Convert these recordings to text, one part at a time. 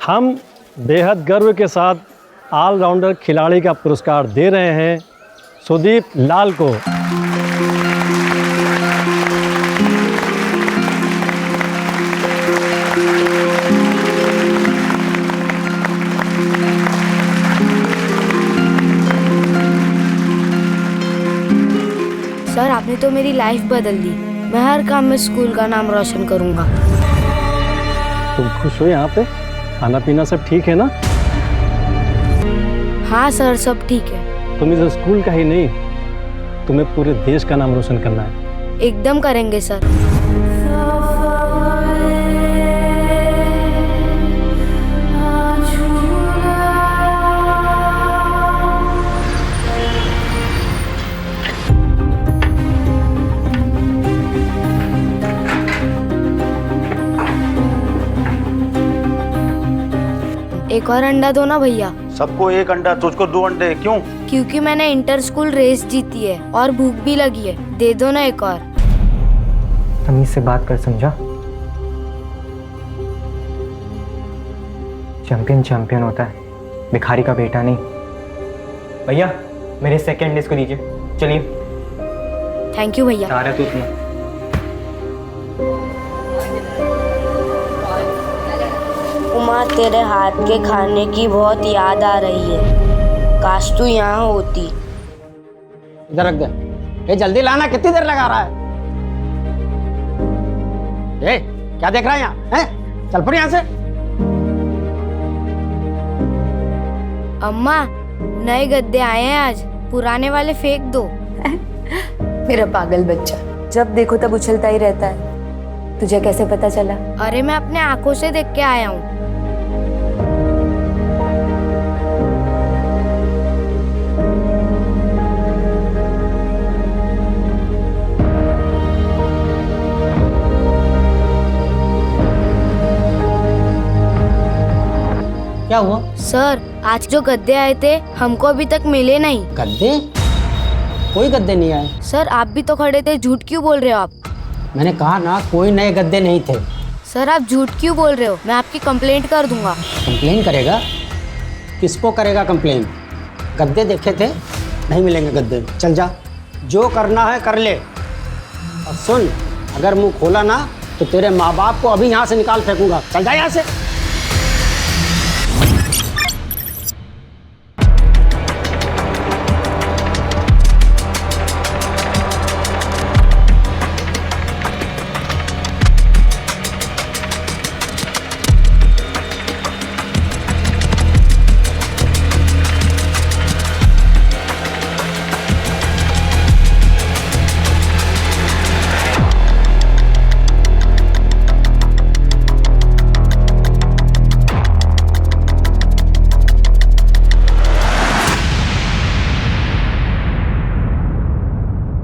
हम बेहद गर्व के साथ ऑलराउंडर खिलाड़ी का पुरस्कार दे रहे हैं सुदीप लाल को। सर, आपने तो मेरी लाइफ बदल दी। मैं हर काम में स्कूल का नाम रोशन करूंगा। तुम खुश हो यहाँ पे? खाना पीना सब ठीक है ना? हाँ सर, सब ठीक है। तुम इस स्कूल का ही नहीं, तुम्हें पूरे देश का नाम रोशन करना है। एकदम करेंगे सर। एक और अंडा दो ना भैया। सबको एक अंडा, तुझको 2 अंडे क्यों? क्योंकि मैंने इंटर स्कूल रेस जीती है और भूख भी लगी है। दे दो ना एक और। तमीज से बात कर, समझा? चैंपियन चैंपियन होता है, भिखारी का बेटा नहीं। भैया मेरे सेकंड डिस्क को दीजिए। चलिए। थैंक यू भैया। आ रहा है तू उसमें। उमा, तेरे हाथ के खाने की बहुत याद आ रही है। काश तू यहाँ होती। इधर रख दे। ये जल्दी लाना, कितनी देर लगा रहा है? ये क्या देख रहा है यहाँ? हैं? चल पड़ यहाँ से। अम्मा, नए गद्दे आए हैं आज, पुराने वाले फेंक दो। मेरा पागल बच्चा, जब देखो तब उछलता ही रहता है। तुझे कैसे पता चला? अरे मैं अपने आंखों से देख के आया हूँ। क्या हुआ? सर, आज जो गद्दे आए थे हमको अभी तक मिले नहीं। गद्दे? कोई गद्दे नहीं आए। सर, आप भी तो खड़े थे, झूठ क्यों बोल रहे हो आप? मैंने कहा ना, कोई नए गद्दे नहीं थे। सर, आप झूठ क्यों बोल रहे हो? मैं आपकी कंप्लेंट कर दूंगा। कंप्लेन करेगा? किसको करेगा कंप्लेन? गद्दे देखे थे, नहीं मिलेंगे गद्दे। चल जा, जो करना है कर ले। और सुन, अगर मुंह खोला ना तो तेरे माँ बाप को अभी यहाँ से निकाल फेंकूंगा। चल जा यहाँ से।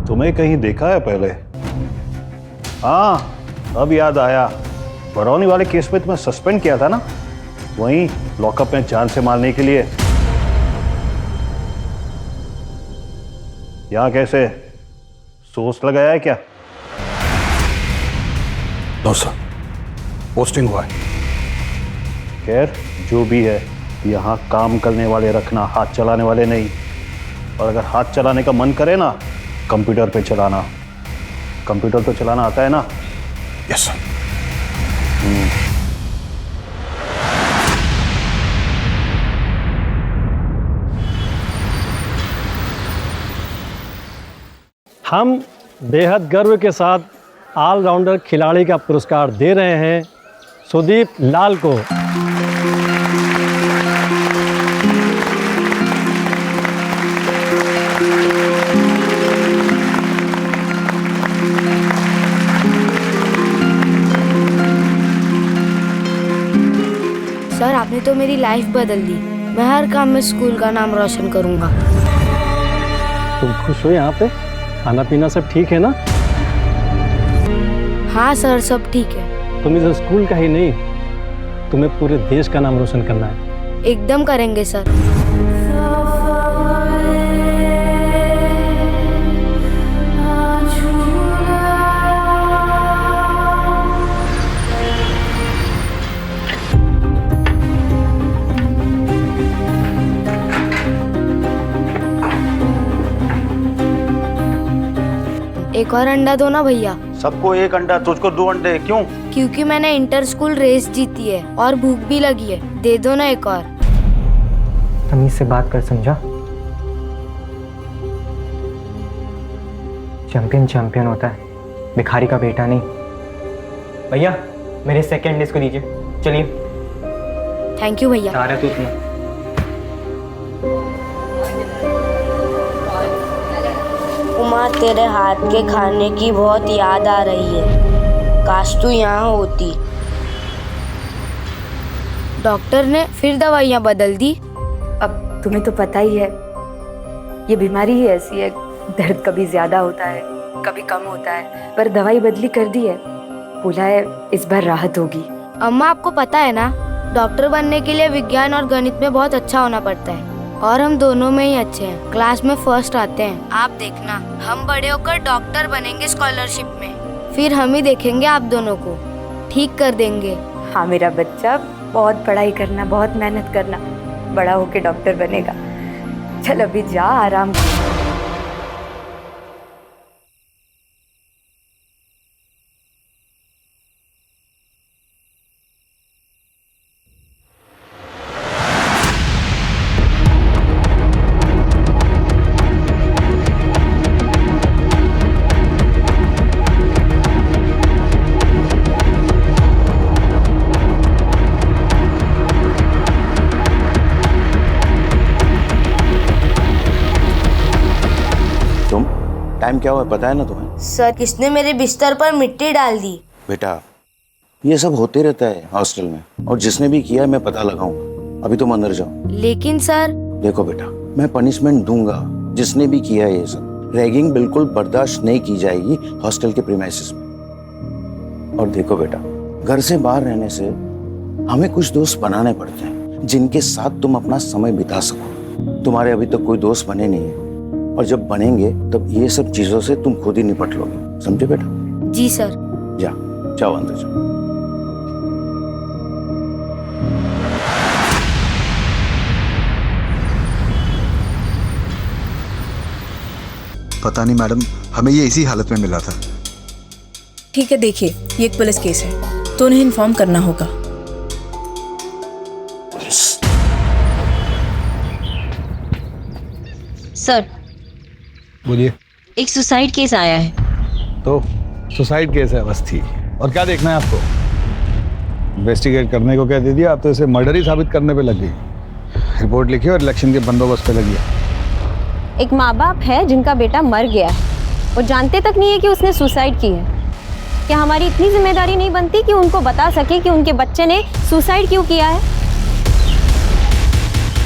तुम्हें कहीं देखा है पहले? हाँ, अब याद आया। बरौनी वाले केस में तुम्हें सस्पेंड किया था ना, वहीं लॉकअप में जान से मारने के लिए। यहाँ कैसे सोच लगाया है क्या? नो सर, पोस्टिंग हुआ है। खैर, जो भी है, यहाँ काम करने वाले रखना, हाथ चलाने वाले नहीं। और अगर हाथ चलाने का मन करे ना, कंप्यूटर पे चलाना। कंप्यूटर तो चलाना आता है ना? Yes sir. हम बेहद गर्व के साथ ऑलराउंडर खिलाड़ी का पुरस्कार दे रहे हैं सुदीप लाल को। सर, आपने तो मेरी लाइफ बदल दी। मैं हर काम में स्कूल का नाम रोशन करूंगा। तुम खुश हो यहाँ पे? खाना पीना सब ठीक है ना? हाँ सर, सब ठीक है। तुम इस स्कूल का ही नहीं, तुम्हें पूरे देश का नाम रोशन करना है। एकदम करेंगे सर। एक और अंडा दो ना भैया। सबको एक अंडा, तुझको 2 अंडे, क्यों? क्योंकि मैंने इंटर स्कूल रेस जीती है और भूख भी लगी है, दे दो ना एक और। तमीज से बात कर, समझा? चैंपियन चैंपियन होता है, भिखारी का बेटा नहीं। भैया मेरे सेकंड डिश को दीजिए। चलिए। थैंक यू भैया। आ रहा तू तुम्हें। उमा, तेरे हाथ के खाने की बहुत याद आ रही है, काश तू यहाँ होती। डॉक्टर ने फिर दवाइयाँ बदल दी। अब तुम्हें तो पता ही है, ये बीमारी ही ऐसी है, दर्द कभी ज्यादा होता है कभी कम होता है, पर दवाई बदली कर दी है, बोला है इस बार राहत होगी। अम्मा, आपको पता है ना, डॉक्टर बनने के लिए विज्ञान और गणित में बहुत अच्छा होना पड़ता है, और हम दोनों में ही अच्छे हैं, क्लास में फर्स्ट आते हैं। आप देखना, हम बड़े होकर डॉक्टर बनेंगे स्कॉलरशिप में, फिर हम ही देखेंगे आप दोनों को, ठीक कर देंगे। हाँ मेरा बच्चा, बहुत पढ़ाई करना, बहुत मेहनत करना, बड़ा होके डॉक्टर बनेगा। चल अभी जा, आराम कर। टाइम क्या हुआ पता है ना तुम्हें? सर, किसने मेरे बिस्तर पर मिट्टी डाल दी? बेटा ये सब होते रहता है हॉस्टल में, और जिसने भी किया मैं पता लगाऊंगा। अभी तुम अंदर जाओ। लेकिन सर। देखो बेटा, मैं पनिशमेंट दूंगा जिसने भी किया ये सब। रैगिंग बिल्कुल बर्दाश्त नहीं की जाएगी हॉस्टल के प्रीमाइसेस में। और देखो बेटा, घर से बाहर रहने से हमें कुछ दोस्त बनाने पड़ते हैं जिनके साथ तुम अपना समय बिता सको। तुम्हारे अभी तक कोई दोस्त बने नहीं है, और जब बनेंगे तब ये सब चीजों से तुम खुद ही निपट लोगे, समझे बेटा? जी सर। जाओ अंदर जाओ। पता नहीं मैडम, हमें ये इसी हालत में मिला था। ठीक है, देखिए ये एक पुलिस केस है तो उन्हें इन्फॉर्म करना होगा। सर, बोलिए। एक सुसाइड केस आया है। तो सुसाइड केस है बस, थी और क्या देखना है आपको? इन्वेस्टिगेट करने को क्या दे दिया, आप तो इसे मर्डर ही साबित करने पे लग गई। रिपोर्ट लिखी और इलेक्शन के बंदोबस्त पे लगी। एक माँ बाप है जिनका बेटा मर गया है, वो जानते तक नहीं है कि उसने सुसाइड की है। क्या हमारी इतनी जिम्मेदारी नहीं बनती कि उनको बता सके कि उनके बच्चे ने सुसाइड क्यों किया है?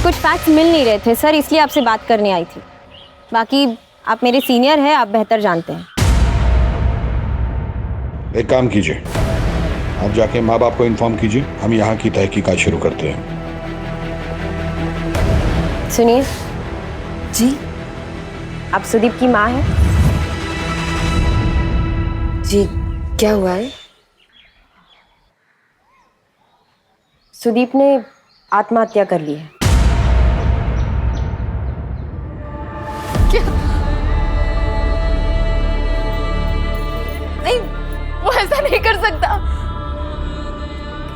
कुछ फैक्ट्स मिल नहीं रहे थे सर, इसलिए आपसे बात करने आई थी। बाकी आप मेरे सीनियर हैं, आप बेहतर जानते हैं। एक काम कीजिए, आप जाके माँ बाप को इन्फॉर्म कीजिए, हम यहाँ की तहकीकात शुरू करते हैं। सुनिए जी। आप सुदीप की माँ हैं? जी, क्या हुआ है? सुदीप ने आत्महत्या कर ली है। क्या? नहीं, वो ऐसा नहीं कर सकता।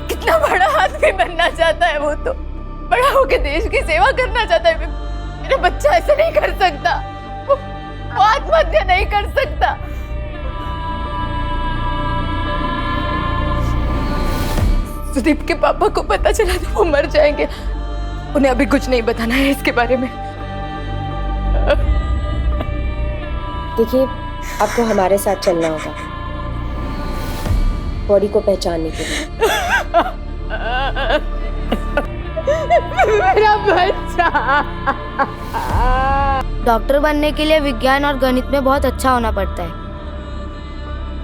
कितना बड़ा आदमी बनना चाहता है वो, तो बड़ा होकर देश की सेवा करना चाहता है। मेरा बच्चा ऐसा नहीं कर सकता, वो आत्महत्या नहीं कर सकता। सुदीप के पापा को पता चला तो वो मर जाएंगे। उन्हें अभी कुछ नहीं बताना है इसके बारे में। देखिए, आपको हमारे साथ चलना होगा बॉडी को पहचानने के लिए। मेरा बच्चा। डॉक्टर बनने के लिए विज्ञान और गणित में बहुत अच्छा होना पड़ता है,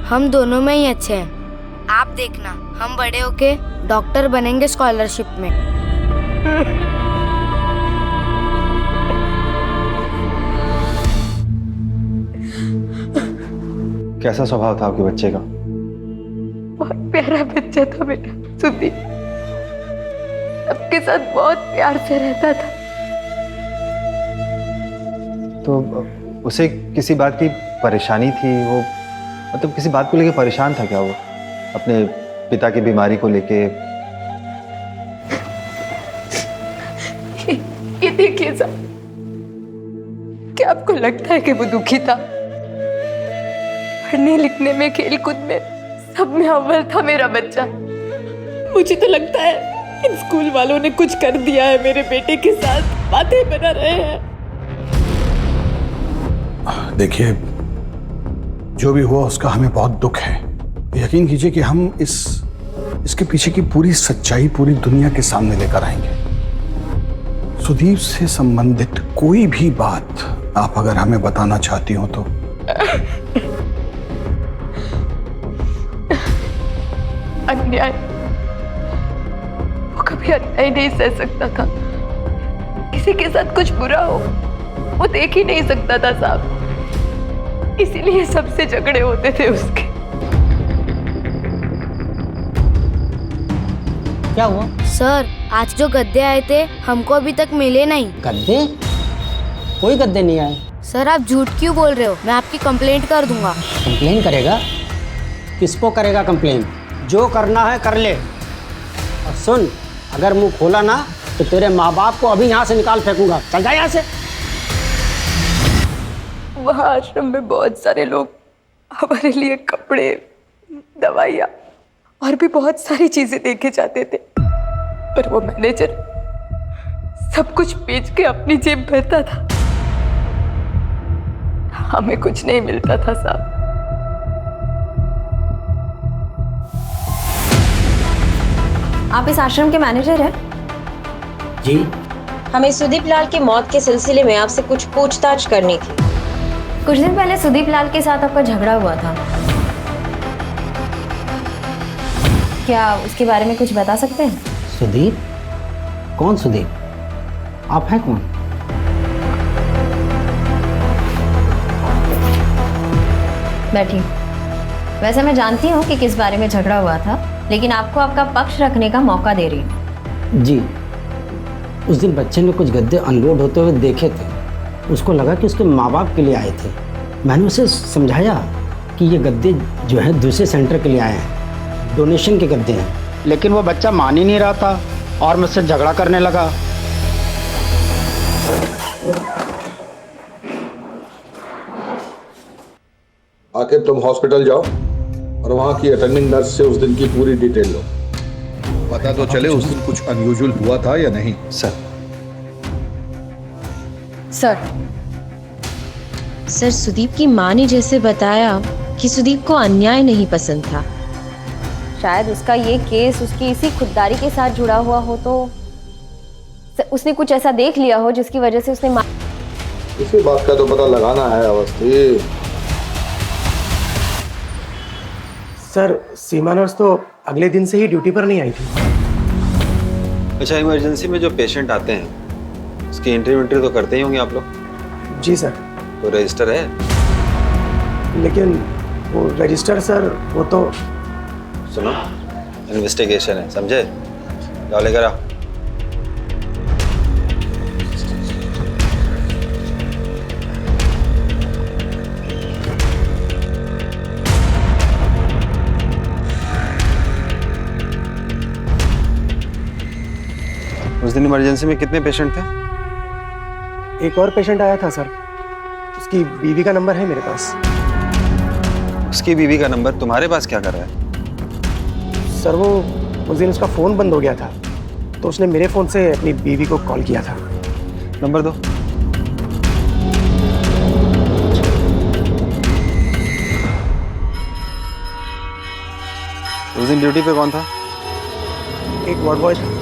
हम दोनों में ही अच्छे हैं। आप देखना, हम बड़े होके डॉक्टर बनेंगे स्कॉलरशिप में। कैसा स्वभाव था आपके बच्चे का? बहुत प्यारा बच्चा था बेटा सुदीप, सबके साथ बहुत प्यार से रहता था। तो उसे किसी बात की परेशानी थी वो, मतलब किसी बात को लेके परेशान था क्या वो, अपने पिता की बीमारी को लेके? ये देखिए साहब, क्या आपको लगता है कि वो दुखी था? पढ़ने लिखने में, खेल कूद में, सब में अव्वल था मेरा बच्चा। मुझे तो लगता है इन स्कूल वालों ने कुछ कर दिया है मेरे बेटे के साथ, बातें बना रहे हैं। देखिए, जो भी हुआ उसका हमें बहुत दुख है। यकीन कीजिए कि हम इसके पीछे की पूरी सच्चाई पूरी दुनिया के सामने लेकर आएंगे। सुदीप से संबंधित कोई भी बात आप अगर हमें बताना चाहती हो तो। अन्याय, वो कभी अन्याय नहीं सह सकता था। किसी के साथ कुछ बुरा हो वो देख ही नहीं सकता था साहब, इसीलिए सबसे झगड़े होते थे उसके। क्या हुआ? सर, आज जो गद्दे आए थे हमको अभी तक मिले नहीं। गद्दे? कोई गद्दे नहीं आए। सर, आप झूठ क्यों बोल रहे हो? मैं आपकी कंप्लेंट कर दूंगा। कंप्लेन करेगा? किसको करेगा कंप्लेन? जो करना है कर ले। और सुन, अगर मुंह खोला ना तो तेरे माँ बाप को अभी यहाँ से निकाल फेंकूंगा। चल जा यहाँ से। वहाँ आश्रम में बहुत सारे लोग हमारे लिए कपड़े, दवाइयाँ और भी बहुत सारी चीजें देके जाते थे, पर वो मैनेजर सब कुछ बेच के अपनी जेब भरता था। हमें कुछ नहीं मिलता था साहब। आप इस आश्रम के मैनेजर हैं? जी। हमें सुदीप लाल की मौत के सिलसिले में आपसे कुछ पूछताछ करनी थी। कुछ दिन पहले सुदीप लाल के साथ आपका झगड़ा हुआ था, क्या उसके बारे में कुछ बता सकते हैं? सुदीप? कौन सुदीप? आप हैं कौन? बैठिए। वैसे मैं जानती हूँ कि किस बारे में झगड़ा हुआ था, लेकिन आपको आपका पक्ष रखने का मौका दे रही हूँ। जी, उस दिन बच्चे ने कुछ गद्दे अनलोड होते हुए देखे थे। उसको लगा कि उसके माँ बाप के लिए आए थे। मैंने उसे समझाया कि ये गद्दे जो है दूसरे सेंटर के लिए आए हैं, डोनेशन के गद्दे हैं, लेकिन वो बच्चा मान ही नहीं रहा था और मुझसे झगड़ा करने लगा। आखिर तुम हॉस्पिटल जाओ और वहां की अटेंडिंग नर्स से उस दिन की पूरी डिटेल लो। पता तो चले उस दिन कुछ अनयूजुअल हुआ था या नहीं। सर, सुदीप की माँ ने जैसे बताया कि सुदीप को अन्याय नहीं पसंद था। शायद उसका ये केस उसकी इसी खुददारी के साथ जुड़ा हुआ हो, तो उसने कुछ ऐसा देख लिया हो जिसकी वजह से उसने इसी बात का तो पता लगाना है अवस्थी। सर, सीमा नर्स तो अगले दिन से ही ड्यूटी पर नहीं आई थी। अच्छा, इमरजेंसी में जो पेशेंट आते हैं उसकी एंट्री तो करते ही होंगे आप लोग? जी सर। तो रजिस्टर है? लेकिन वो रजिस्टर सर, वो तो सुनो, इन्वेस्टिगेशन है, समझे? जाओ लेकर आओ। उस दिन इमरजेंसी में कितने पेशेंट थे? एक और पेशेंट आया था सर, उसकी बीवी का नंबर है मेरे पास। उसकी बीवी का नंबर तुम्हारे पास क्या कर रहा है? सर, वो उस दिन उसका फ़ोन बंद हो गया था, तो उसने मेरे फ़ोन से अपनी बीवी को कॉल किया था। नंबर दो। उस दिन ड्यूटी पे कौन था? एक वार्ड बॉय था।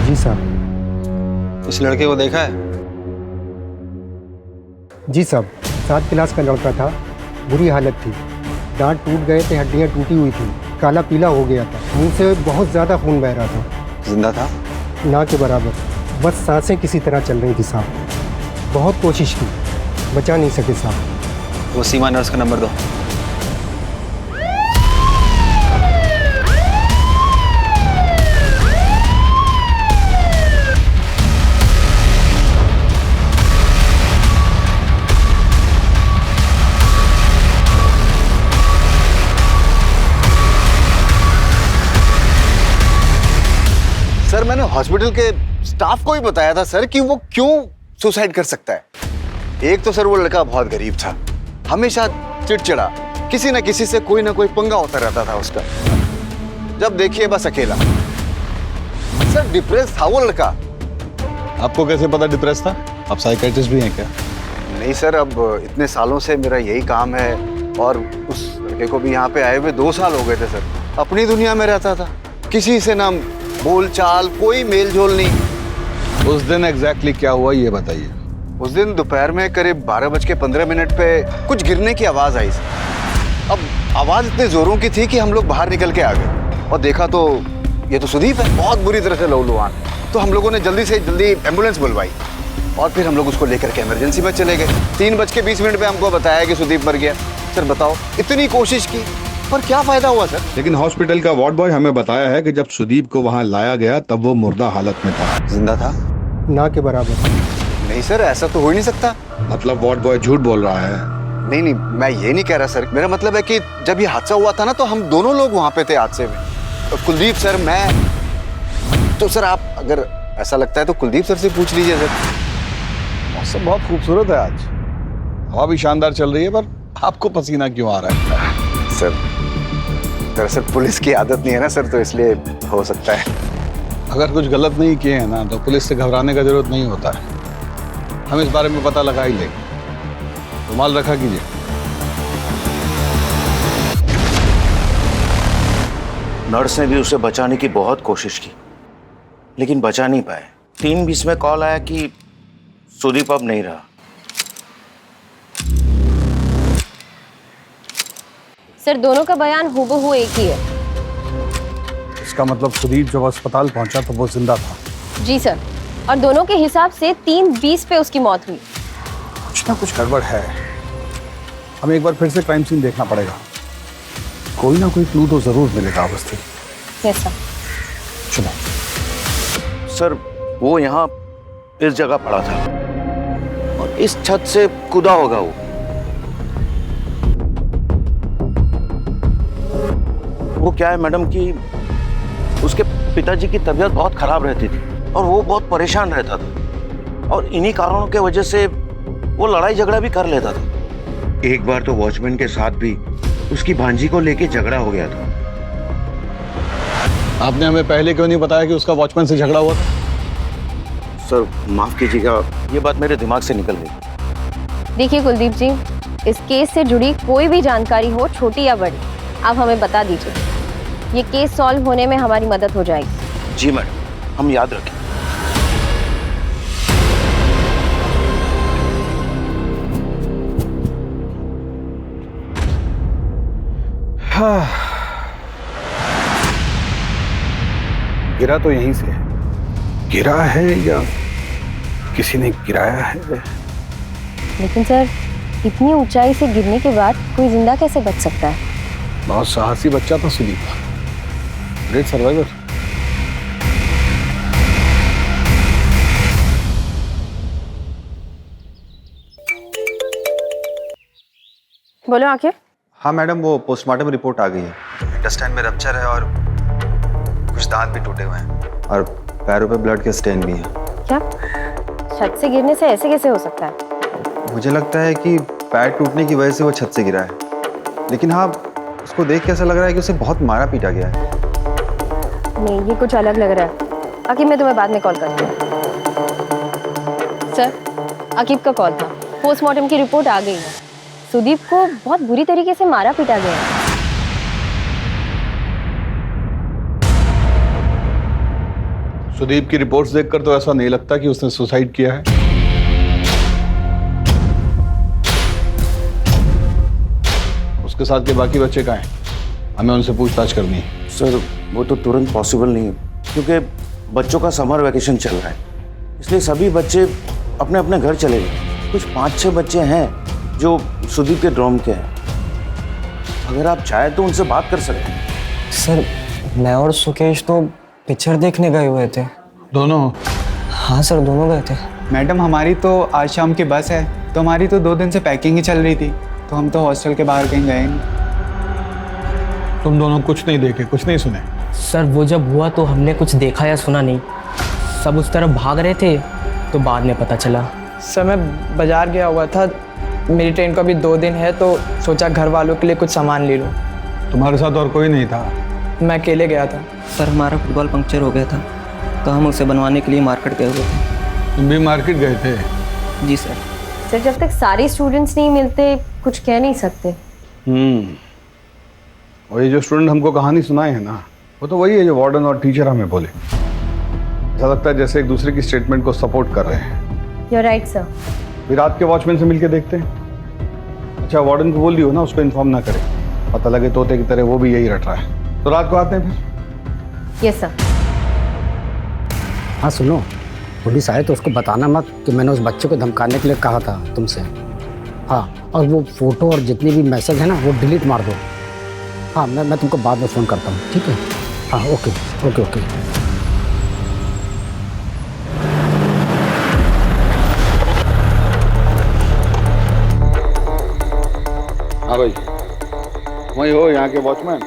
जी साहब। उस लड़के को देखा है? जी साहब, 7 क्लास का लड़का था, बुरी हालत थी, दांत टूट गए थे, हड्डियां टूटी हुई थी, काला पीला हो गया था, मुंह से बहुत ज़्यादा खून बह रहा था। जिंदा था? ना के बराबर, बस सांसें किसी तरह चल रही थी साहब। बहुत कोशिश की, बचा नहीं सके साहब। वो सीमा नर्स का नंबर दो। सर मैंने हॉस्पिटल के स्टाफ को ही बताया था सर कि वो क्यों सुसाइड कर सकता है। एक तो सर वो लड़का बहुत गरीब था, हमेशा चिड़चिड़ा, किसी न किसी से कोई ना कोई पंगा होता रहता था उसका। जब देखिए बस अकेला। सर डिप्रेस था वो लड़का। आपको कैसे पता डिप्रेस था? आप साइकियाट्रिस्ट भी हैं क्या? नहीं सर, अब इतने सालों से मेरा यही काम है और उस लड़के को भी यहाँ पे आए हुए 2 साल हो गए थे सर। अपनी दुनिया में रहता था, किसी से ना बोल चाल, कोई मेल जोल नहीं। उस दिन एग्जैक्टली क्या हुआ ये बताइए। उस दिन दोपहर में करीब 12:15 पे कुछ गिरने की आवाज आई सर। अब आवाज इतने जोरों की थी कि हम लोग बाहर निकल के आ गए और देखा तो ये तो सुदीप है, बहुत बुरी तरह से लहूलुहान। तो हम लोगों ने जल्दी से जल्दी एम्बुलेंस बुलवाई और फिर हम लोग उसको लेकर के इमरजेंसी में चले गए। 3:20 पे हमको बताया कि सुदीप मर गया। सर बताओ, इतनी कोशिश की पर क्या फायदा हुआ सर? लेकिन हॉस्पिटल का वार्ड बॉय हमें बताया है कि जब सुदीप को वहाँ लाया गया तब वो मुर्दा हालत में था। जिंदा था? ना के बराबर। नहीं सर, ऐसा तो हो ही नहीं सकता। मतलब वार्ड बॉय झूठ बोल रहा है? नहीं नहीं, मैं ये नहीं कह रहा सर। मेरा मतलब है कि जब ये हादसा हुआ था ना तो हम दोनों लोग वहाँ पे थे हादसे में। कुलदीप सर, मैं तो सर, आप अगर ऐसा लगता है तो कुलदीप सर से पूछ लीजिए सर। मौसम बहुत खूबसूरत है आज, हवा भी शानदार चल रही है, पर आपको पसीना क्यों आ रहा है? सर दरअसल पुलिस की आदत नहीं है ना सर, तो इसलिए हो सकता है। अगर कुछ गलत नहीं किए हैं ना तो पुलिस से घबराने का जरूरत नहीं होता है। हम इस बारे में पता लगा ही लेंगे। रुमाल रखा कीजिए। नर्स ने भी उसे बचाने की बहुत कोशिश की लेकिन बचा नहीं पाए। 3:20 में कॉल आया कि सुदीप अब नहीं रहा। सर दोनों का बयान हूबहू एक ही है। इसका मतलब सुदीप जब अस्पताल पहुंचा तो वो जिंदा था? जी सर, और दोनों के हिसाब से 3:20 पे उसकी मौत हुई। कुछ ना कुछ गड़बड़ है। हमें एक बार फिर से क्राइम सीन देखना पड़ेगा। कोई ना कोई क्लू तो जरूर मिलेगा अवस्थी। Yes sir. चलो। सर वो यहाँ इस जगह पड़ा था और इस छत से कूदा होगा वो क्या है मैडम कि उसके पिताजी की तबीयत बहुत खराब रहती थी और वो बहुत परेशान रहता था और इन्हीं कारणों के वजह से वो लड़ाई झगड़ा भी कर लेता था। एक बार तो वॉचमैन के साथ भी उसकी भांजी को लेके झगड़ा हो गया था। आपने हमें पहले क्यों नहीं बताया कि उसका वॉचमैन से झगड़ा हुआ था? सर माफ कीजिएगा, ये बात मेरे दिमाग से निकल गई। देखिए कुलदीप जी, इस केस से जुड़ी कोई भी जानकारी हो, छोटी या बड़ी, आप हमें बता दीजिए। ये केस सॉल्व होने में हमारी मदद हो जाएगी। जी मैडम, हम याद रखें। गिरा तो यहीं से है। गिरा है या किसी ने गिराया है? लेकिन सर इतनी ऊंचाई से गिरने के बाद कोई जिंदा कैसे बच सकता है? बहुत साहसी बच्चा था सुदीप, ग्रेट सर्वाइवर। बोलो आखिर। हाँ मैडम, वो पोस्टमार्टम रिपोर्ट आ गई है। इंटेस्टाइन में रप्चर है और कुछ दांत भी टूटे हुए हैं और पैरों पे ब्लड के स्टेन भी हैं। क्या छत से गिरने से ऐसे कैसे हो सकता है? मुझे लगता है कि पैर टूटने की वजह से वो छत से गिरा है, लेकिन हाँ उसको देख के ऐसा लग रहा है कि उसे बहुत मारा पीटा गया है। नहीं, ये कुछ अलग लग रहा है। आकिब मैं तुम्हें बाद में कॉल करती हूँ। सर आकिब का कॉल था, पोस्टमार्टम की रिपोर्ट आ गई है। सुदीप को बहुत बुरी तरीके से मारा पीटा गया है। सुदीप की रिपोर्ट्स देखकर तो ऐसा नहीं लगता कि उसने सुसाइड किया है। उसके साथ के बाकी बच्चे कहाँ हैं? हमें उनसे पूछताछ करनी है। सर वो तो तुरंत पॉसिबल नहीं है क्योंकि बच्चों का समर वैकेशन चल रहा है, इसलिए सभी बच्चे अपने अपने घर चले गए। कुछ 5-6 बच्चे हैं जो सुदीप के ड्रॉम के हैं। अगर आप चाहें तो उनसे बात कर सकते हैं। सर मैं और सुकेश तो पिक्चर देखने गए हुए थे। दोनों? हाँ सर, दोनों गए थे। मैडम हमारी तो आज शाम की बस है, तो हमारी तो 2 दिन से पैकिंग ही चल रही थी, तो हम तो हॉस्टल के बाहर कहीं गए नहीं। तुम दोनों कुछ नहीं देखे, कुछ नहीं सुने? सर वो जब हुआ तो हमने कुछ देखा या सुना नहीं, सब उस तरफ भाग रहे थे तो बाद में पता चला। सर मैं बाजार गया हुआ था, मेरी ट्रेन को अभी 2 दिन है तो सोचा घर वालों के लिए कुछ सामान ले लूँ। तुम्हारे साथ और कोई नहीं था? मैं अकेले गया था। सर हमारा फुटबॉल पंक्चर हो गया था तो हम उसे बनवाने के लिए मार्केट गए हुए थे। तुम भी मार्केट गए थे? जी सर। सर जब तक सारे स्टूडेंट्स नहीं मिलते कुछ कह नहीं सकते। और ये जो स्टूडेंट हमको कहानी सुनाए हैं ना, वो तो वही है जो वार्डन और टीचर हमें बोले। ऐसा लगता है जैसे एक दूसरे की स्टेटमेंट को सपोर्ट कर रहे हैं। You are right sir. फिर रात के वॉचमैन से मिलके देखते हैं। अच्छा वार्डन को बोल दियो ना उसको इन्फॉर्म ना करे, पता लगे तोते की तरह वो भी यही रट रहा है। तो रात को आते हैं फिर। Yes sir. हाँ सुनो, पुलिस आए तो उसको बताना मत कि मैंने उस बच्चे को धमकाने के लिए कहा था तुमसे। हाँ, और वो फोटो और जितने भी मैसेज है ना वो डिलीट मार दो। हाँ मैं तुमको बाद में फ़ोन करता हूँ, ठीक है? हाँ ओके ओके ओके। हाँ भाई, वही हो यहाँ के वॉचमैन?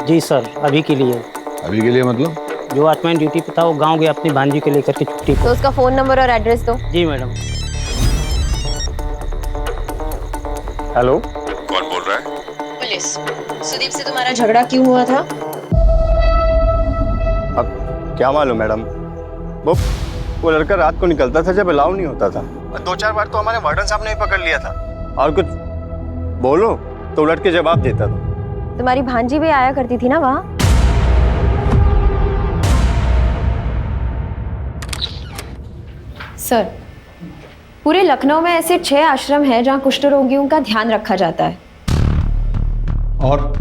जी सर, अभी के लिए। अभी के लिए मतलब? जो वॉचमैन ड्यूटी पे था वो गांव गया अपनी भांजी को लेकर के छुट्टी तो उसका फ़ोन नंबर और एड्रेस दो। जी मैडम। हेलो, कौन बोल रहा है? पुलिस। सुदीप से तुम्हारा झगड़ा क्यों हुआ था? अब क्या मालूम मैडम, वो लड़का रात को निकलता था जब अलाउ नहीं होता था। 2-4 बार तो हमारे वार्डन साहब ने भी पकड़ लिया था, और कुछ बोलो तो उलट के जवाब देता था। तुम्हारी भांजी भी आया करती थी ना वहाँ? सर पूरे लखनऊ में ऐसे 6 आश्रम हैं जहाँ कुष्ठ रोगियों का ध्यान रखा जाता है। और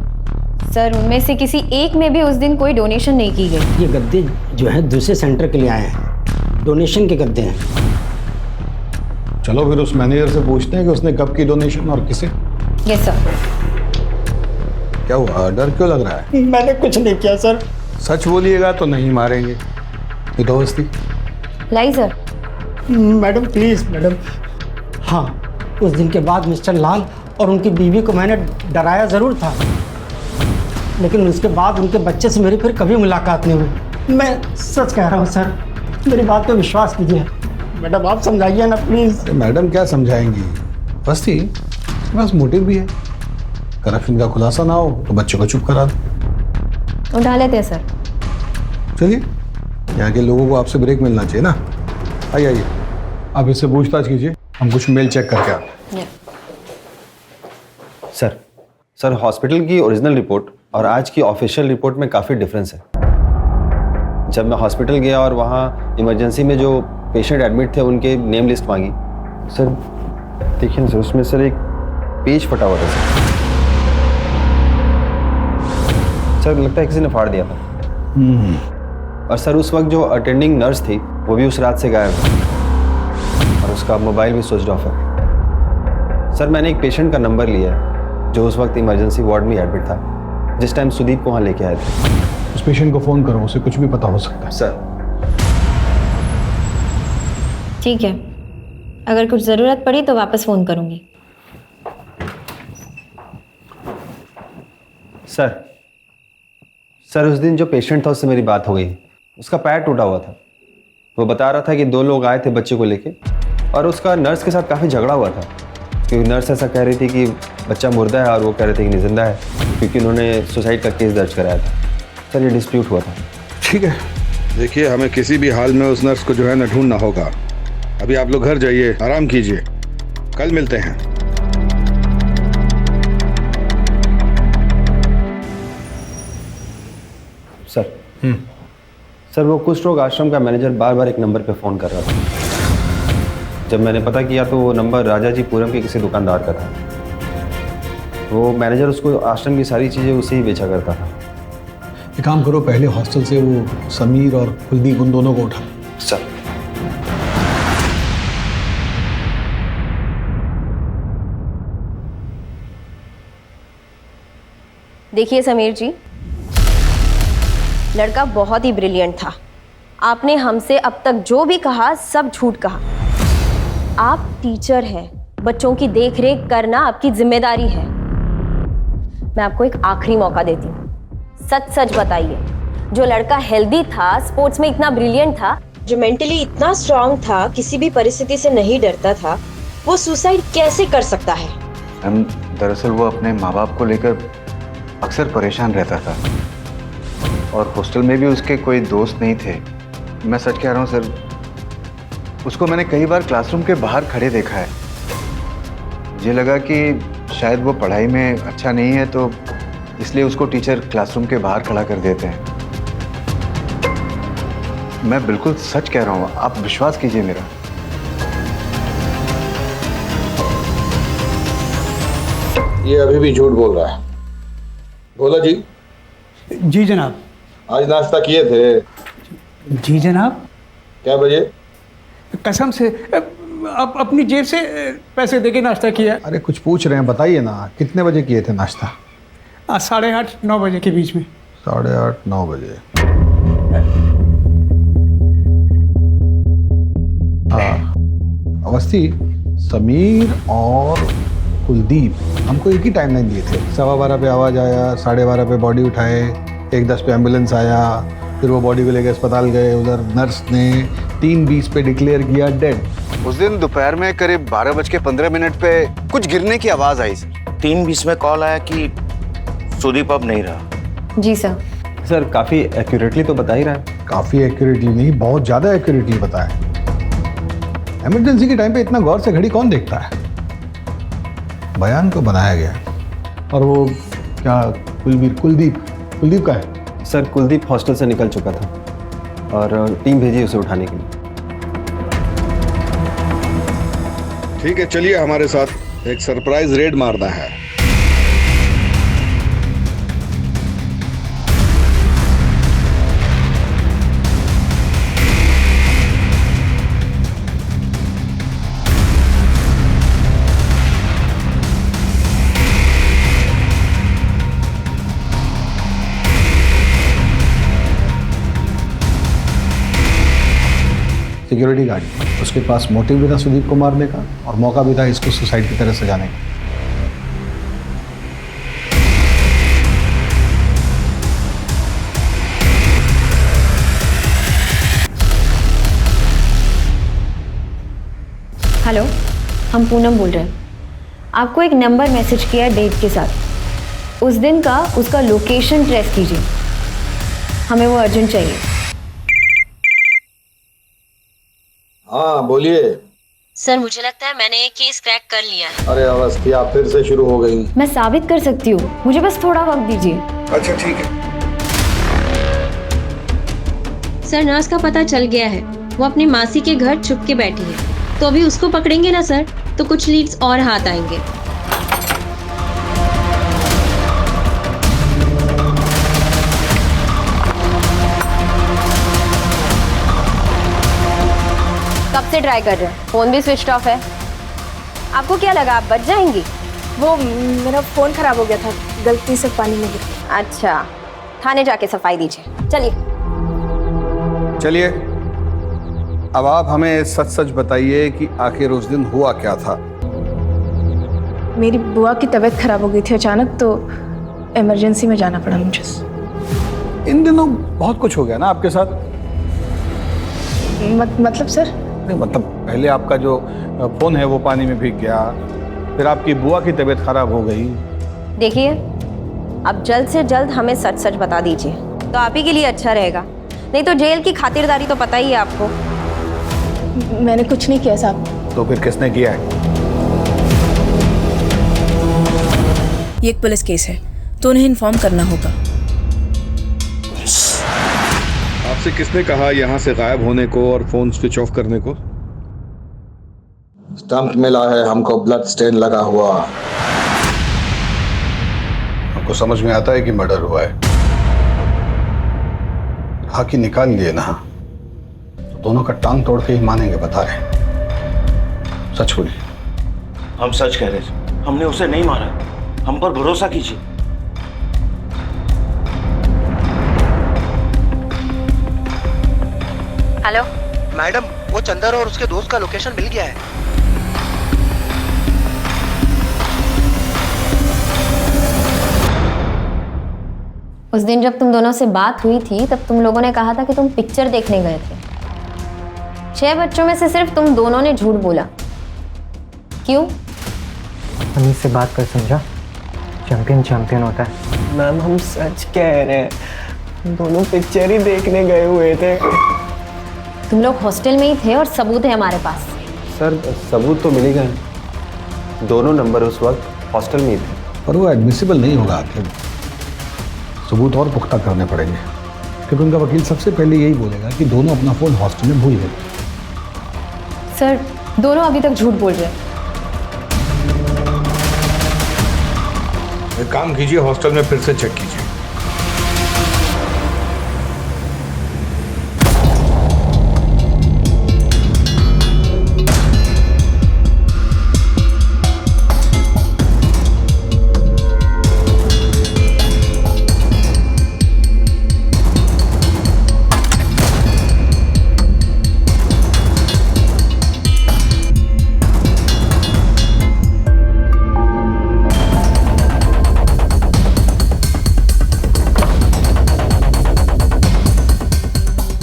सर उनमें से किसी एक में भी उस दिन कोई डोनेशन नहीं की गई। ये गद्दे जो है दूसरे सेंटर के लिए आए हैं, डोनेशन के गद्दे हैं। चलो फिर उस मैनेजर से पूछते हैं कि उसने कब की डोनेशन और किसे। Yes sir. क्या हुआ, डर क्यों लग रहा है? मैंने कुछ नहीं किया सर। सच बोलिएगा तो नहीं मारेंगे। ये दोस्ती लाई सर। Madam please madam. हाँ, उस दिन के बाद मिस्टर लाल और उनकी बीवी को मैंने डराया ज़रूर था, लेकिन उसके बाद उनके बच्चे से मेरी फिर कभी मुलाकात नहीं हुई। मैं सच कह रहा हूँ सर, मेरी बात पे विश्वास कीजिए। मैडम आप समझाइए ना प्लीज़। मैडम क्या समझाएंगी, बस मोटिव भी है। करप्शन का खुलासा ना हो तो बच्चों को चुप करा दो। उठा लेते हैं सर। चलिए, यहाँ के लोगों को आपसे ब्रेक मिलना चाहिए ना। आइए आप इससे पूछताछ कीजिए, हम कुछ मेल चेक करके आते हैं। सर हॉस्पिटल की ओरिजिनल रिपोर्ट और आज की ऑफिशियल रिपोर्ट में काफ़ी डिफरेंस है। जब मैं हॉस्पिटल गया और वहाँ इमरजेंसी में जो पेशेंट एडमिट थे उनके नेम लिस्ट मांगी, सर देखिए ना सर, उसमें सर एक पेज फटा हुआ था सर लगता है किसी ने फाड़ दिया था। और सर उस वक्त जो अटेंडिंग नर्स थी वो भी उस रात से गायब है और उसका मोबाइल भी स्विच ऑफ है। सर मैंने एक पेशेंट का नंबर लिया है जो उस वक्त इमरजेंसी वार्ड में एडमिट था जिस टाइम सुदीप को वहाँ लेके आए थे। उस पेशेंट को फ़ोन करो, उसे कुछ भी पता हो सकता है। सर ठीक है, अगर कुछ ज़रूरत पड़ी तो वापस फ़ोन करूँगी। सर उस दिन जो पेशेंट था उससे मेरी बात हो गई। उसका पैर टूटा हुआ था। वो बता रहा था कि 2 लोग आए थे बच्चे को लेके और उसका नर्स के साथ काफ़ी झगड़ा हुआ था, क्योंकि नर्स ऐसा कह रही थी कि बच्चा मुर्दा है और वो कह रहे थे कि नहीं जिंदा है, क्योंकि उन्होंने सुसाइड का केस दर्ज कराया था। सर ये डिस्प्यूट हुआ था। ठीक है, देखिए हमें किसी भी हाल में उस नर्स को जो है ना ढूंढना होगा। अभी आप लोग घर जाइए, आराम कीजिए, कल मिलते हैं। सर वो कुष्ठ रोग आश्रम का मैनेजर बार बार एक नंबर पे फ़ोन कर रहा था। जब मैंने पता किया तो वो नंबर राजाजीपुरम के किसी दुकानदार का था। वो मैनेजर उसको आश्रम की सारी चीज़ें उसे ही बेचा करता था। एक काम करो, पहले हॉस्टल से वो समीर और कुलदीप उन दोनों को उठा। सर देखिए समीर जी, लड़का बहुत ही ब्रिलियंट था। आपने हमसे अब तक जो भी कहा सब झूठ कहा। आप टीचर हैं, बच्चों की देख रेख करना आपकी जिम्मेदारी है। मैं आपको एक आखिरी मौका देती हूँ, सच सच बताइए, जो लड़का हेल्दी था, स्पोर्ट्स में इतना ब्रिलियंट था, जो मेंटली इतना स्ट्रांग था, किसी भी परिस्थिति से नहीं डरता था, वो सुसाइड कैसे कर सकता है? हम दरअसल वो अपने माँ बाप को लेकर अक्सर परेशान रहता था और हॉस्टल में भी उसके कोई दोस्त नहीं थे। मैं सच कह रहा हूँ सर, उसको मैंने कई बार क्लासरूम के बाहर खड़े देखा है। मुझे लगा कि शायद वो पढ़ाई में अच्छा नहीं है, तो इसलिए उसको टीचर क्लासरूम के बाहर खड़ा कर देते हैं। मैं बिल्कुल सच कह रहा हूँ, आप विश्वास कीजिए मेरा। ये अभी भी झूठ बोल रहा है। बोला जी। जी जनाब। आज नाश्ता किए थे? जी जनाब। क्या बजे? कसम से अब अपनी जेब से पैसे देके नाश्ता किया। अरे कुछ पूछ रहे हैं, बताइए ना, कितने बजे किए थे नाश्ता? 8:30-9 बजे के बीच में। 8:30-9 बजे। हाँ अवस्थी, समीर और कुलदीप हमको एक ही टाइमलाइन दिए थे। 12:15 पे आवाज़ आया, 12:30 पे बॉडी उठाए, 1:10 पे एम्बुलेंस आया, फिर वो बॉडी को लेकर अस्पताल गए। उधर नर्स ने 3:20 पे डिक्लेयर किया डेड। उस दिन दोपहर में करीब 12:15 पे कुछ गिरने की आवाज़ आई सर। 3:20 में कॉल आया कि सुदीप अब नहीं रहा। जी सर। सर काफ़ी एक्यूरेटली तो बता ही रहा है। काफ़ी एक्यूरेटली नहीं, बहुत ज़्यादा एक्यूरेटली बताया। इमरजेंसी के टाइम पे इतना गौर से घड़ी कौन देखता है? बयान को बनाया गया। और वो क्या कुलदीप का है? सर कुलदीप हॉस्टल से निकल चुका था और टीम भेजी उसे उठाने के लिए। ठीक है, चलिए हमारे साथ एक सरप्राइज रेड मारना है। सिक्योरिटी गार्ड, उसके पास मोटिव भी था सुदीप को मारने का और मौका भी था इसको सुसाइड की तरह सजाने का। हेलो, हम पूनम बोल रहे हैं। आपको एक नंबर मैसेज किया डेट के साथ। उस दिन का उसका लोकेशन ट्रेस कीजिए, हमें वो अर्जेंट चाहिए। हाँ बोलिए। सर मुझे लगता है मैंने एक केस क्रैक कर लिया है। अरे अवस्थी, आप फिर से शुरू हो गई। मैं साबित कर सकती हूँ, मुझे बस थोड़ा वक्त दीजिए। अच्छा ठीक है। सर नर्स का पता चल गया है, वो अपनी मासी के घर छुप के बैठी है, तो अभी उसको पकड़ेंगे ना सर तो कुछ लीड्स और हाथ आएंगे। कब से ट्राई कर रहे हैं? फोन भी स्विच ऑफ है। आपको क्या लगा आप बच जाएंगी? वो मेरा फ़ोन ख़राब हो गया था, गलती से पानी में गिर गया। अच्छा, थाने जाके सफाई दीजिए। चलिए चलिए, अब आप हमें सच सच बताइए कि आखिर उस दिन हुआ क्या था। मेरी बुआ की तबीयत ख़राब हो गई थी अचानक, तो इमरजेंसी में जाना पड़ा मुझे। इन दिनों बहुत कुछ हो गया ना आपके साथ। मतलब सर? नहीं मतलब पहले आपका जो फोन है वो पानी में भीग गया, फिर आपकी बुआ की तबीयत खराब हो गई। देखिए, अब जल्द से जल्द हमें सच सच बता दीजिए तो आप ही के लिए अच्छा रहेगा, नहीं तो जेल की खातिरदारी तो पता ही है आपको। मैंने कुछ नहीं किया साहब। तो फिर किसने किया है? ये एक पुलिस केस है तो उन्हें इन्फॉर्म करना होगा। आपसे किसने कहा यहाँ से गायब होने को और फोन स्विच ऑफ करने को? स्टंप मिला है हमको, ब्लड स्टेन लगा हुआ। हमको समझ में आता है कि मर्डर हुआ है। हाकी निकाल लिए ना तो दोनों का टांग तोड़ के ही मानेंगे, बता रहे। सच बोलिए। हम सच कह रहे हैं, हमने उसे नहीं मारा, हम पर भरोसा कीजिए। हेलो मैडम, वो चंदर और उसके दोस्त का लोकेशन मिल गया है। उस दिन जब तुम दोनों से बात हुई थी तब तुम लोगों ने कहा था कि तुम पिक्चर देखने गए थे। 6 बच्चों में से सिर्फ तुम दोनों ने झूठ बोला, क्यों? अमीर से बात कर समझा, चैंपियन चैंपियन होता है। मैम हम सच कह रहे हैं, हम दोनों पिक्चर ही देखने गए हुए थे। तुम लोग हॉस्टल में ही थे और सबूत है हमारे पास। सर सबूत तो मिल ही गए, दोनों नंबर उस वक्त हॉस्टल में ही थे। पर वो एडमिसिबल नहीं होगा, सबूत और पुख्ता करने पड़ेंगे, क्योंकि उनका वकील सबसे पहले यही बोलेगा कि दोनों अपना फोन हॉस्टल में भूल गए। सर दोनों अभी तक झूठ बोल रहे हैं। एक काम कीजिए, हॉस्टल में फिर से चेक कीजिए।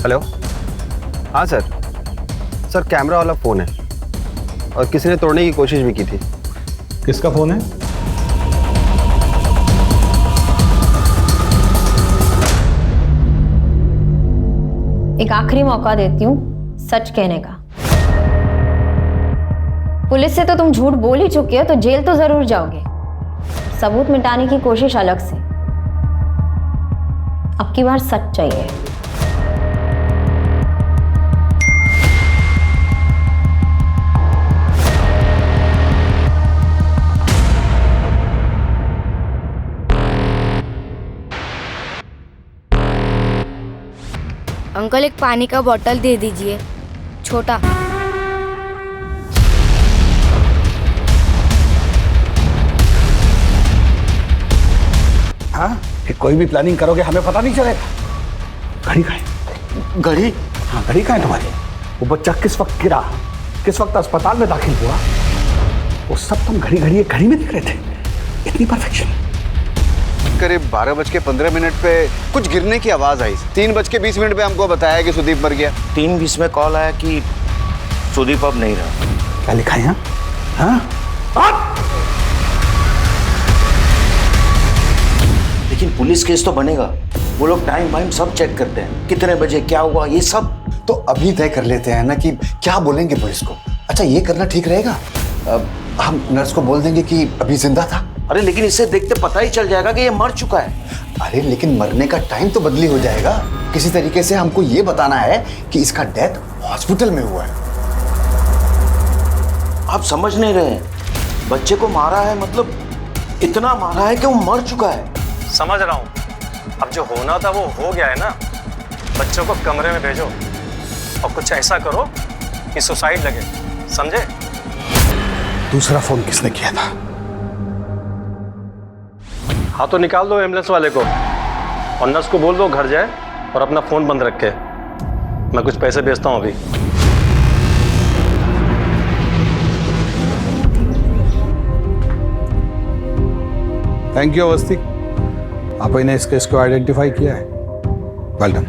हेलो, हाँ सर, सर कैमरा वाला फ़ोन है और किसी ने तोड़ने की कोशिश भी की थी। किसका फ़ोन है? एक आखिरी मौका देती हूँ सच कहने का। पुलिस से तो तुम झूठ बोल ही चुके हो, तो जेल तो जरूर जाओगे। सबूत मिटाने की कोशिश अलग से। अब की बार सच चाहिए। अंकल एक पानी का बोतल दे दीजिए, छोटा। हाँ, कि कोई भी प्लानिंग करोगे हमें पता नहीं चलेगा। घड़ी कहाँ है? घड़ी? हाँ, घड़ी कहाँ है तुम्हारी? वो बच्चा किस वक्त गिरा, किस वक्त अस्पताल में दाखिल हुआ, वो सब तुम घड़ी में दिख रहे थे। इतनी परफेक्शन। करीब 12:15 पे कुछ गिरने की आवाज आई। 3:20 पे हमको बताया कि सुदीप मर गया। 3:20 में कॉल आया कि सुदीप अब नहीं रहा। क्या लिखा है यहाँ? हाँ? लेकिन पुलिस केस तो बनेगा। वो लोग टाइम वाइम सब चेक करते हैं, कितने बजे क्या हुआ ये सब। तो अभी तय कर लेते हैं ना कि क्या बोलेंगे पुलिस को। अच्छा ये करना ठीक रहेगा, हम नर्स को बोल देंगे कि अभी जिंदा था। अरे लेकिन इसे देखते पता ही चल जाएगा कि ये मर चुका है। अरे लेकिन मरने का टाइम तो बदली हो जाएगा। किसी तरीके से हमको ये बताना है कि इसका डेथ हॉस्पिटल में हुआ है। आप समझ नहीं रहे, बच्चे को मारा है, मतलब इतना मारा है कि वो मर चुका है। समझ रहा हूँ, अब जो होना था वो हो गया है ना। बच्चों को कमरे में भेजो और कुछ ऐसा करो कि सुसाइड लगे, समझे? दूसरा फोन किसने किया था? हाँ तो निकाल दो एम्बुलेंस वाले को और नर्स को बोल दो घर जाए और अपना फोन बंद रखे। मैं कुछ पैसे भेजता हूँ अभी। थैंक यू अवस्थी, आपने इस केस को आइडेंटिफाई किया है। Well done.